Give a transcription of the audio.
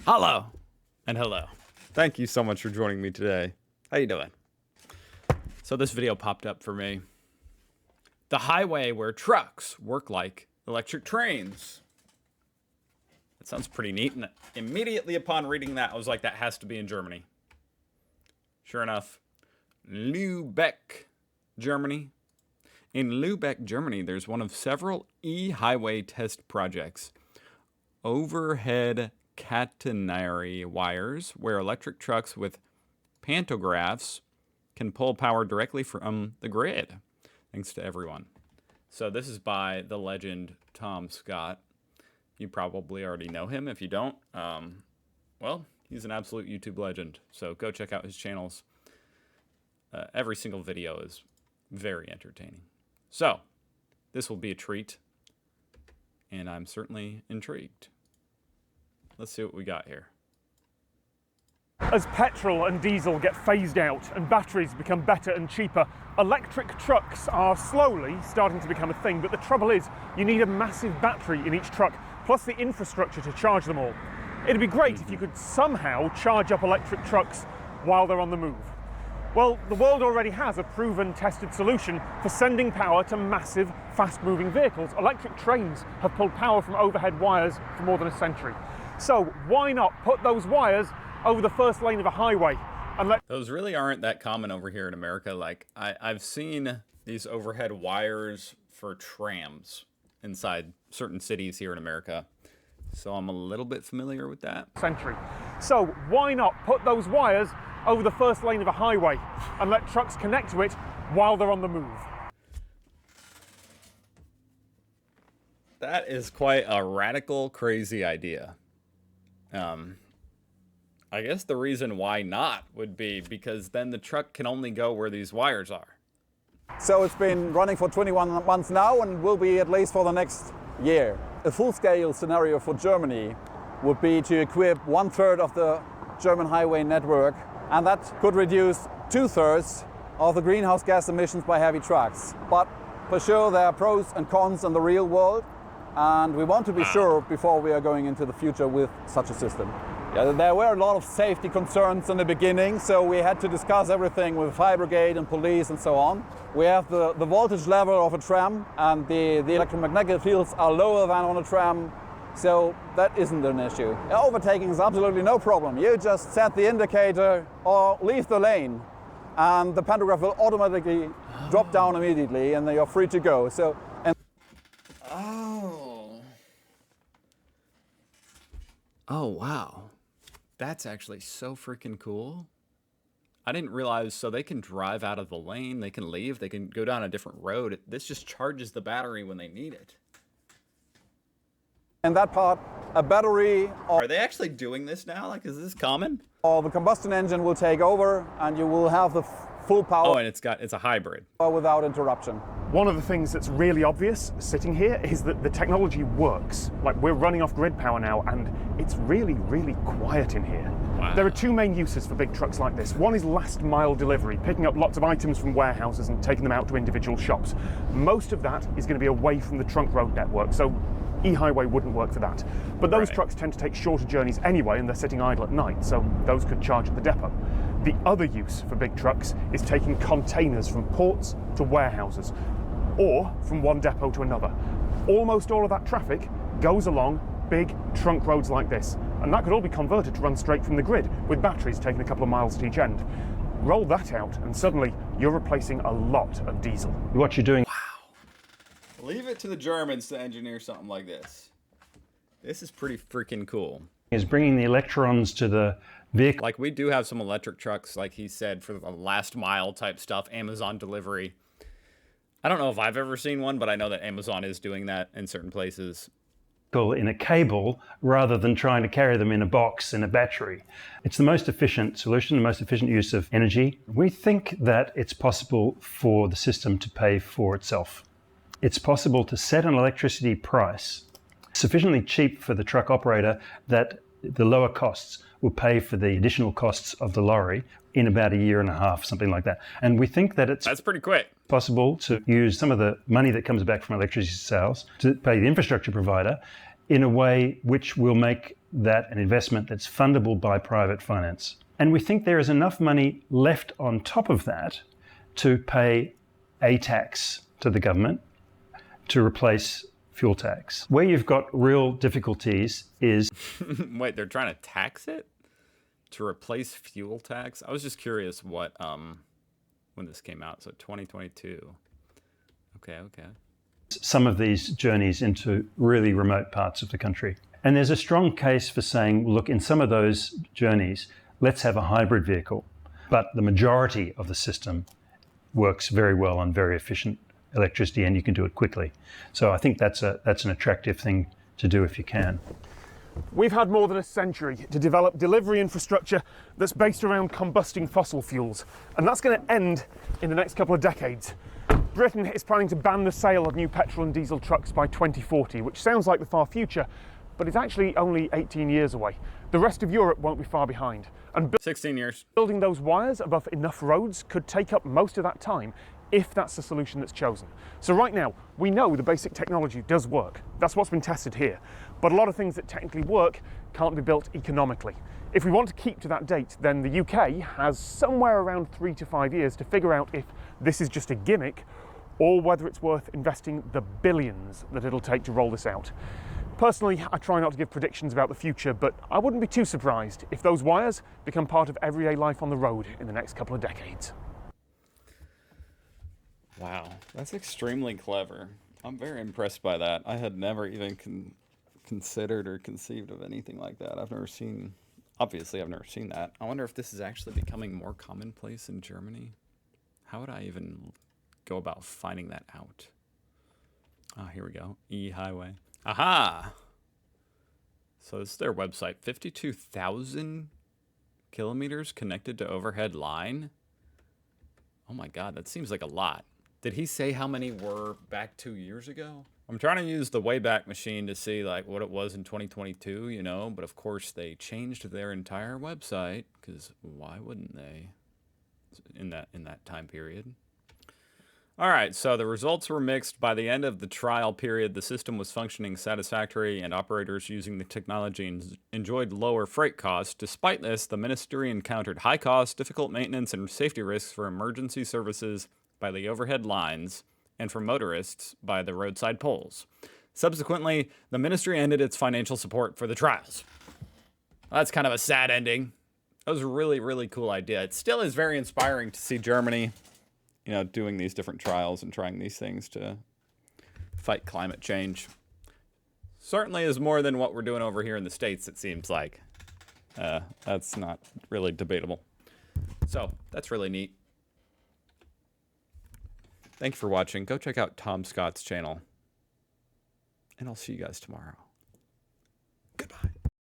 Hello and hello. Thank you so much for joining me today. How you doing? So this video popped up for me. The highway where trucks work like electric trains. That sounds pretty neat, and immediately upon reading that, I was like, that has to be in Germany. Sure enough, Lübeck, Germany. In Lübeck, Germany, there's one of several e-highway test projects. Overhead catenary wires where electric trucks with pantographs can pull power directly from the grid. Thanks to everyone. So this is by the legend Tom Scott. You probably already know him. If you don't, well, he's an absolute YouTube legend. So go check out his channels. Every single video is very entertaining. So this will be a treat, and I'm certainly intrigued. Let's see what we got here. As petrol and diesel get phased out and batteries become better and cheaper, electric trucks are slowly starting to become a thing. But the trouble is, you need a massive battery in each truck, plus the infrastructure to charge them all. It'd be great if you could somehow charge up electric trucks while they're on the move. Well, the world already has a proven, tested solution for sending power to massive, fast-moving vehicles. Electric trains have pulled power from overhead wires for more than a century. So why not put those wires over the first lane of a highway and let... Those really aren't that common over here in America. Like, I've seen these overhead wires for trams inside certain cities here in America. So I'm a little bit familiar with that. Century. So why not put those wires over the first lane of a highway and let trucks connect to it while they're on the move? That is quite a radical, crazy idea. I guess the reason why not would be because then the truck can only go where these wires are. So it's been running for 21 months now and will be at least for the next year. A full-scale scenario for Germany would be to equip 1/3 of the German highway network, and that could reduce 2/3 of the greenhouse gas emissions by heavy trucks. But for sure there are pros and cons in the real world, and we want to be sure before we are going into the future with such a system. Yeah, there were a lot of safety concerns in the beginning, so we had to discuss everything with fire brigade and police and so on. We have the voltage level of a tram, and the electromagnetic fields are lower than on a tram, so that isn't an issue. Overtaking is absolutely no problem. You just set the indicator or leave the lane, and the pantograph will automatically drop down immediately, and then you're free to go. So. Oh, wow. That's actually so freaking cool. I didn't realize, so they can drive out of the lane, they can leave, they can go down a different road. This just charges the battery when they need it. In that part, a battery... Are they actually doing this now? Like, is this common? Or the combustion engine will take over, and you will have the full power. Oh, and it's a hybrid. Without interruption. One of the things that's really obvious sitting here is that the technology works. Like, we're running off grid power now, and it's really, really quiet in here. Wow. There are two main uses for big trucks like this. One is last mile delivery, picking up lots of items from warehouses and taking them out to individual shops. Most of that is going to be away from the trunk road network, so e-highway wouldn't work for that. But those trucks tend to take shorter journeys anyway, and they're sitting idle at night, so those could charge at the depot. The other use for big trucks is taking containers from ports to warehouses, or from one depot to another. Almost all of that traffic goes along big trunk roads like this, and that could all be converted to run straight from the grid, with batteries taking a couple of miles at each end. Roll that out, and suddenly you're replacing a lot of diesel. What you're doing... Wow. Leave it to the Germans to engineer something like this. This is pretty freaking cool. ...is bringing the electrons to the vehicle. Like, we do have some electric trucks, like he said, for the last mile type stuff, Amazon delivery. I don't know if I've ever seen one, but I know that Amazon is doing that in certain places. In a cable rather than trying to carry them in a box in a battery. It's the most efficient solution, the most efficient use of energy. We think that it's possible for the system to pay for itself. It's possible to set an electricity price sufficiently cheap for the truck operator that the lower costs will pay for the additional costs of the lorry in about a year and a half, something like that. And we think that it's... That's pretty quick. ...possible to use some of the money that comes back from electricity sales to pay the infrastructure provider in a way which will make that an investment that's fundable by private finance. And we think there is enough money left on top of that to pay a tax to the government to replace fuel tax. Where you've got real difficulties is... Wait, they're trying to tax it? To replace fuel tax? I was just curious what, when this came out. So 2022. Okay. Some of these journeys into really remote parts of the country. And there's a strong case for saying, look, in some of those journeys, let's have a hybrid vehicle. But the majority of the system works very well on very efficient electricity, and you can do it quickly. So I think that's an attractive thing to do if you can. We've had more than a century to develop delivery infrastructure that's based around combusting fossil fuels, and that's going to end in the next couple of decades. Britain is planning to ban the sale of new petrol and diesel trucks by 2040, which sounds like the far future, but it's actually only 18 years away. The rest of Europe won't be far behind. And 16 years. Building those wires above enough roads could take up most of that time if that's the solution that's chosen. So right now, we know the basic technology does work. That's what's been tested here. But a lot of things that technically work can't be built economically. If we want to keep to that date, then the UK has somewhere around 3 to 5 years to figure out if this is just a gimmick or whether it's worth investing the billions that it'll take to roll this out. Personally, I try not to give predictions about the future, but I wouldn't be too surprised if those wires become part of everyday life on the road in the next couple of decades. Wow, that's extremely clever. I'm very impressed by that. I had never even considered or conceived of anything like that. Obviously I've never seen that. I wonder if this is actually becoming more commonplace in Germany. How would I even go about finding that out? Ah, here we go. E-highway. Aha! So this is their website. 52,000 kilometers connected to overhead line. Oh my God, that seems like a lot. Did he say how many were back 2 years ago? I'm trying to use the Wayback Machine to see like what it was in 2022, you know, but of course they changed their entire website because why wouldn't they in that time period? All right, so the results were mixed. By the end of the trial period, the system was functioning satisfactory and operators using the technology enjoyed lower freight costs. Despite this, the ministry encountered high costs, difficult maintenance, and safety risks for emergency services by the overhead lines and for motorists by the roadside poles. Subsequently, the ministry ended its financial support for the trials. Well, that's kind of a sad ending. That was a really, really cool idea. It still is very inspiring to see Germany, you know, doing these different trials and trying these things to fight climate change. Certainly is more than what we're doing over here in the States, it seems like. That's not really debatable. So, that's really neat. Thank you for watching. Go check out Tom Scott's channel. And I'll see you guys tomorrow.